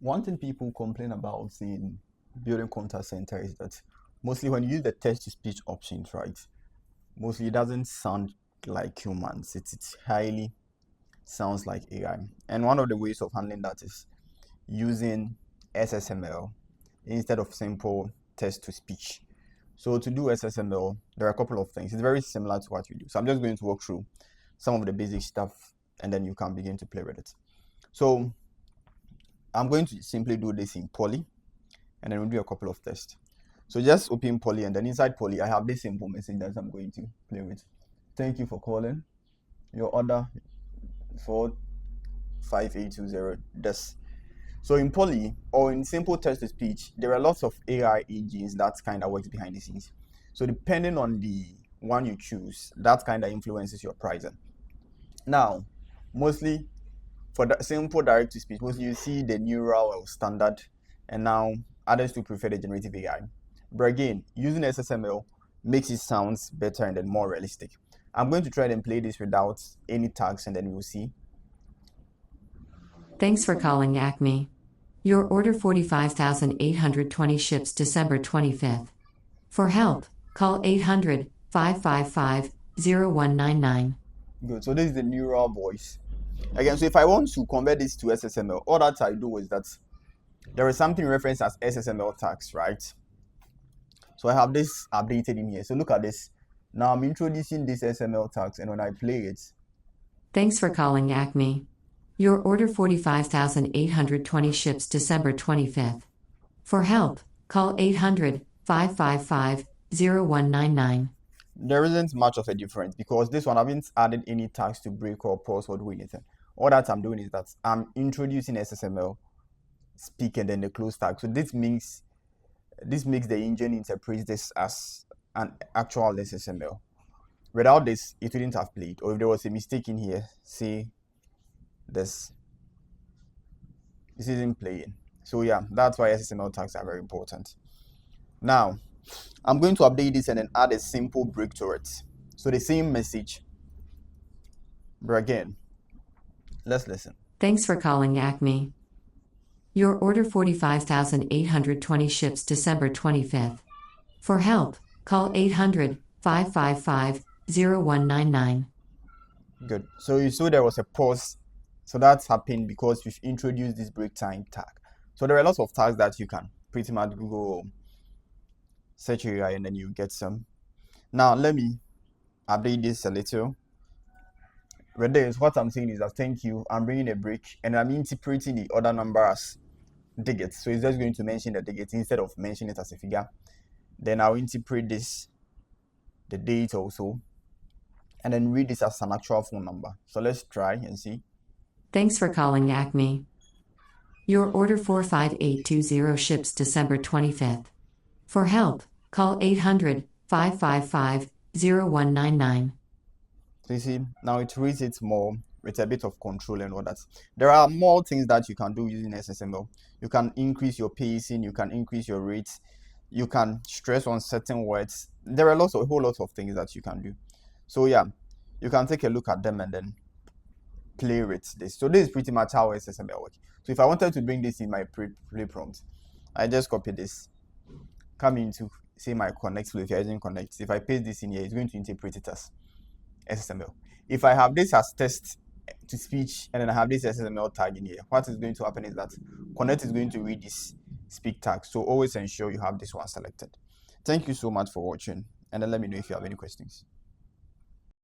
One thing people complain about in building contact center is that mostly when you use the text to speech options, right? Mostly it doesn't sound like humans. It highly sounds like AI. And one of the ways of handling that is using SSML instead of simple text to speech. So to do SSML, there are a couple of things. It's very similar to what we do. So I'm just going to walk through some of the basic stuff and then you can begin to play with it. So I'm going to simply do this in Poly and then we'll do a couple of tests. So just open Poly and then inside Poly, I have this simple message that I'm going to play with. Thank you for calling. Your order 45820. This. So in Poly or in simple text to speech, there are lots of AI engines that kind of works behind the scenes. So depending on the one you choose, that kind of influences your pricing. Now, mostly for the simple direct to speech, mostly you see the neural or standard, and now others to prefer the generative AI. But again, using SSML makes it sounds better and then more realistic. I'm going to try and play this without any tags and then we'll see. Thanks for calling Acme. Your order 45,820 ships December 25th. For help, call 800-555-0199. Good. So this is the neural voice. Again, so if I want to convert this to SSML, all that I do is that there is something referenced as SSML tags, right? So I have this updated in here. So look at this. Now I'm introducing this SML tags, and when I play it. Thanks for calling Acme. Your order 45,820 ships December 25th. For help, call 800-555-0199. There isn't much of a difference because this one I haven't added any tags to break or pause or do anything. All that I'm doing is that I'm introducing SSML, speak, and then the close tag. So this makes the engine interpret this as an actual SSML. Without this, it wouldn't have played. Or if there was a mistake in here, say this isn't playing. So yeah, that's why SSML tags are very important. Now, I'm going to update this and then add a simple break to it. So the same message. But again, let's listen. Thanks for calling Acme. Your order 45,820 ships December 25th. For help, call 800-555-0199. Good. So you saw there was a pause. So that's happened because we've introduced this break time tag. So there are lots of tags that you can pretty much Google search AI and then you get some. Now let me update this a little. With this, what I'm saying is that thank you, I'm bringing a break and I'm interpreting the other number as digits. So it's just going to mention the digits instead of mentioning it as a figure. Then I'll interpret this, the date also, and then read this as an actual phone number. So let's try and see. Thanks for calling Acme. Your order 45820 ships December 25th. For help, call 800-555-0199. So you see, now it reads it more with a bit of control and all that. There are more things that you can do using SSML. You can increase your pacing, you can increase your rates, you can stress on certain words. There are a whole lot of things that you can do. So yeah, you can take a look at them and then play with this. So this is pretty much how SSML works. So if I wanted to bring this in my play prompt, I just copy this, come into say my connect flow. If you're using connect, if I paste this in here, it's going to interpret it as SSML. If I have this as text to speech and then I have this SSML tag in here, what is going to happen is that connect is going to read this speak tag. So always ensure you have this one selected. Thank you so much for watching and then let me know if you have any questions.